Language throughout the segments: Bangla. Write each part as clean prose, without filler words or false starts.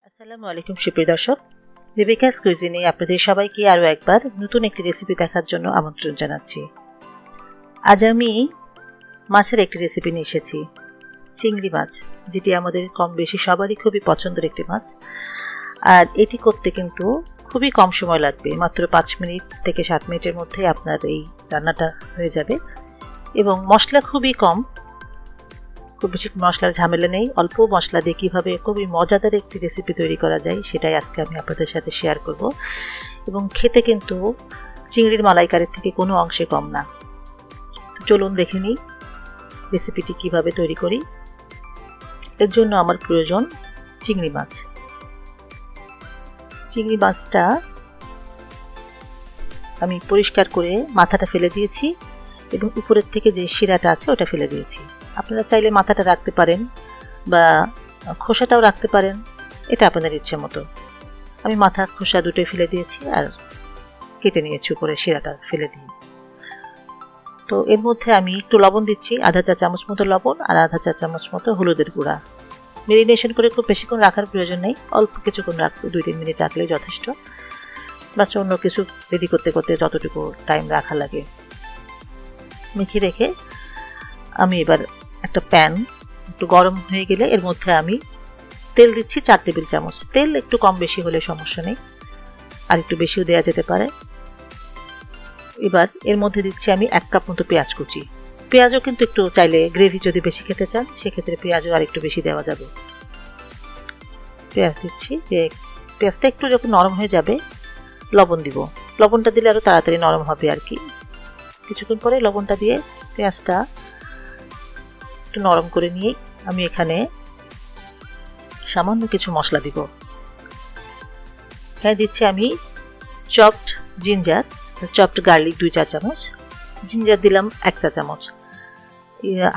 আসসালামু আলাইকুম সুপ্রিয় দর্শক, রেবেকাস কুইজিনে আপনাদের সবাইকে আরও একবার নতুন একটি রেসিপি দেখার জন্য আমন্ত্রণ জানাচ্ছি। আজ আমি মাছের একটি রেসিপি নিয়ে এসেছি, চিংড়ি মাছ, যেটি আমাদের কম বেশি সবারই খুবই পছন্দের একটি মাছ। আর এটি করতে কিন্তু খুবই কম সময় লাগবে, মাত্র 5 মিনিট থেকে 7 মিনিটের মধ্যে আপনার এই রান্নাটা হয়ে যাবে। এবং মশলা খুবই কম, খুব বেশি মশলার ঝামেলা নেই। অল্প মশলা দিয়ে কীভাবে খুবই মজাদার একটি রেসিপি তৈরি করা যায় সেটাই আজকে আমি আপনাদের সাথে শেয়ার করব। এবং খেতে কিন্তু চিংড়ির মালাইকারির থেকে কোনো অংশে কম না। তো চলুন দেখে নিই রেসিপিটি কিভাবে তৈরি করি। এর জন্য আমার প্রয়োজন চিংড়ি মাছ। চিংড়ি মাছটা আমি পরিষ্কার করে মাথাটা ফেলে দিয়েছি এবং উপরের থেকে যে শিরাটা আছে ওটা ফেলে দিয়েছি। আপনারা চাইলে মাথাটা রাখতে পারেন বা খোসাটাও রাখতে পারেন, এটা আপনাদের ইচ্ছে মতো। আমি মাথা খোসা দুটোই ফেলে দিয়েছি আর কেটে নিয়েছি উপরে শিরাটা ফেলে দিয়ে। তো এর মধ্যে আমি একটু লবণ দিচ্ছি, আধা চা চামচ মতো লবণ আর আধা চা চামচ মতো হলুদের গুঁড়া। মেরিনেশন করে খুব বেশিক্ষণ রাখার প্রয়োজন নেই, অল্প কিছুক্ষণ রাখবো, 2-3 মিনিট রাখলেই যথেষ্ট। বাচ্চা অন্য কিছু রেডি করতে করতে যতটুকু টাইম রাখা লাগে মেখে রেখে আমি এবার একটা প্যান একটু গরম হয়ে গেলে এর মধ্যে আমি তেল দিচ্ছি 4 টেবিল চামচ। তেল একটু কম বেশি হলে সমস্যা নেই, আর একটু বেশিও দেওয়া যেতে পারে। এবার এর মধ্যে দিচ্ছি আমি 1 কাপ মতো পেঁয়াজ কুচি। পেঁয়াজও কিন্তু একটু চাইলে গ্রেভি যদি বেশি খেতে চান সেক্ষেত্রে পেঁয়াজও আর একটু বেশি দেওয়া যাবে। পেঁয়াজ দিচ্ছি, পেঁয়াজটা একটু যখন নরম হয়ে যাবে লবণ দিব। লবণটা দিলে আরও তাড়াতাড়ি নরম হবে আর কি। কিছুক্ষণ পরে লবণটা দিয়ে পেঁয়াজটা একটু নরম করে নিয়ে আমি এখানে সামান্য কিছু মশলা দিব। এখানে দিচ্ছি আমি চপড জিঞ্জার, চপড গার্লিক 2 চা চামচ, জিঞ্জার দিলাম 1 চা চামচ।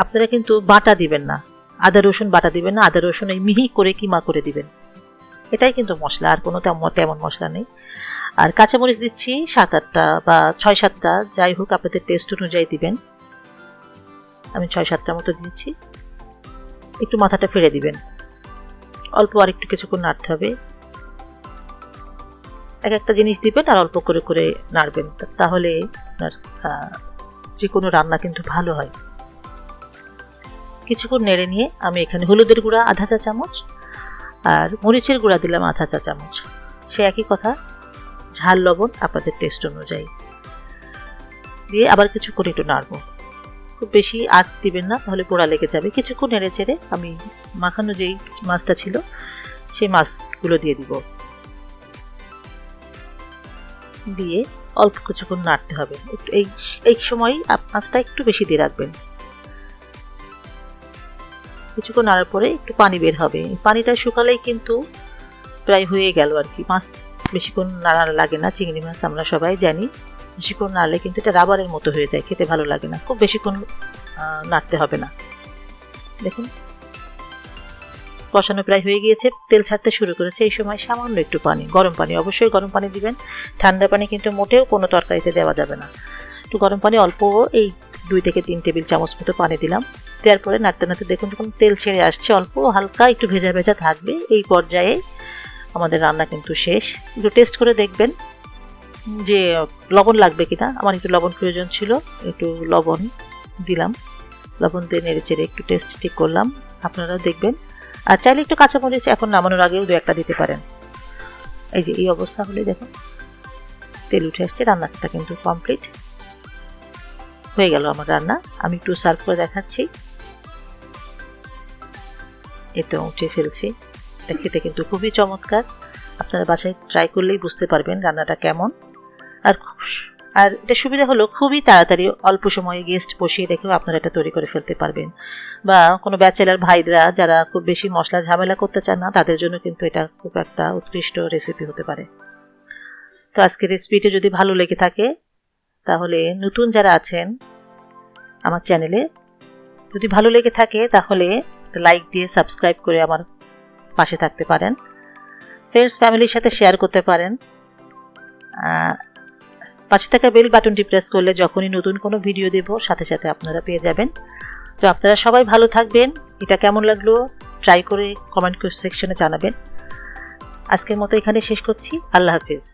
আপনারা কিন্তু বাটা দিবেন না, আদা রসুন বাটা দিবেন না, আদা রসুন এই মিহি করে কিমা করে দিবেন। এটাই কিন্তু মশলা, আর কোনো তেমন মশলা নেই। আর কাঁচামরিচ দিচ্ছি 7-8টা বা 6-7টা, যাই হোক আপনাদের টেস্ট অনুযায়ী দিবেন। আমি 6-7টার মতো দিয়েছি। একটু মাথাটা ফেলে দিবেন, অল্প আর একটু কিছুক্ষণ নাড়তে হবে। একটা জিনিস দিবেন আর অল্প করে করে নাড়বেন, তাহলে আপনার যে কোনো রান্না কিন্তু ভালো হয়। কিছুক্ষণ নেড়ে নিয়ে আমি এখানে হলুদের গুঁড়া আধা চা চামচ আর মরিচের গুঁড়া দিলাম আধা চা চামচ। সে একই কথা, ঝাল লবণ আপনাদের টেস্ট অনুযায়ী দিয়ে আবার কিছুক্ষণ একটু নাড়বো। খুব বেশি আঁচ দিবেন না, তাহলে পোড়া লেগে যাবে। কিছুক্ষণ নেড়ে চেড়ে আমি মাখানো যেই মাছটা ছিল সেই মাছগুলো দিয়ে দিব, দিয়ে অল্প কিছুক্ষণ নাড়তে হবে। এই সময় মাছটা একটু বেশি দিয়ে রাখবেন। কিছুক্ষণ নাড়ার পরে একটু পানি বের হবে, পানিটা শুকালেই কিন্তু প্রায় হয়ে গেল আর কি। মাছ বেশিক্ষণ নাড়া লাগে না, চিংড়ি মাছ আমরা সবাই জানি। বেশিক্ষণ নাড়লে কিন্তু এটা রাবারের মতো হয়ে যায়, খেতে ভালো লাগে না। খুব বেশিক্ষণ নাড়তে হবে না। দেখুন কষানো প্রায় হয়ে গিয়েছে, তেল ছাড়তে শুরু করেছে। এই সময় সামান্য একটু পানি, গরম পানি, অবশ্যই গরম পানি দিবেন। ঠান্ডা পানি কিন্তু মোটেও কোনো তরকারিতে দেওয়া যাবে না। একটু গরম পানি অল্প, এই 2 থেকে 3 টেবিল চামচ মতো পানি দিলাম। দেওয়ার পরে নাড়তে নাড়তে দেখুন যখন তেল ছেড়ে আসছে, অল্প হালকা একটু ভেজা ভেজা থাকবে, এই পর্যায়ে আমাদের রান্না কিন্তু শেষ। একটু টেস্ট করে দেখবেন যে লবণ লাগবে কিনা। আমার একটু লবণ প্রয়োজন ছিল, একটু লবণ দিলাম। লবণ দিয়ে নেড়ে চেড়ে একটু টেস্ট ঠিক করলাম, আপনারা দেখবেন। আর চাইলে একটু কাঁচামরিচ এখন নামানোর আগেও 2-1টা দিতে পারেন। এই যে এই অবস্থা হলে দেখুন তেল উঠে আসছে, রান্নাটা কিন্তু কমপ্লিট হয়ে গেল আমার রান্না। আমি একটু সার্ভ করে দেখাচ্ছি। এতে উঠে ফেলছি। এটা খেতে কিন্তু খুবই চমৎকার, আপনারা বাসায় ট্রাই করলেই বুঝতে পারবেন রান্নাটা কেমন। আর এটা সুবিধা হলো খুবই তাড়াতাড়ি অল্প সময়ে গেস্ট বসিয়ে রেখেও আপনারা এটা তৈরি করে ফেলতে পারবেন। বা কোনো ব্যাচেলার ভাইরা যারা খুব বেশি মশলা ঝামেলা করতে চান না, তাদের জন্য কিন্তু এটা খুব একটা উৎকৃষ্ট রেসিপি হতে পারে। তো আজকের রেসিপিটা যদি ভালো লেগে থাকে তাহলে নতুন যারা আছেন আমার চ্যানেলে, যদি ভালো লেগে থাকে তাহলে একটা লাইক দিয়ে সাবস্ক্রাইব করে আমার পাশে থাকতে পারেন। ফ্রেন্ডস ফ্যামিলির সাথে শেয়ার করতে পারেন। পাশে থাকা বেল বাটনটি প্রেস করলে যখনই নতুন কোনো ভিডিও দেব সাথে সাথে আপনারা পেয়ে যাবেন। তো আপনারা সবাই ভালো থাকবেন। এটা কেমন লাগলো ট্রাই করে কমেন্ট সেকশনে জানাবেন। আজকের মতো এখানে শেষ করছি। আল্লাহ হাফেজ।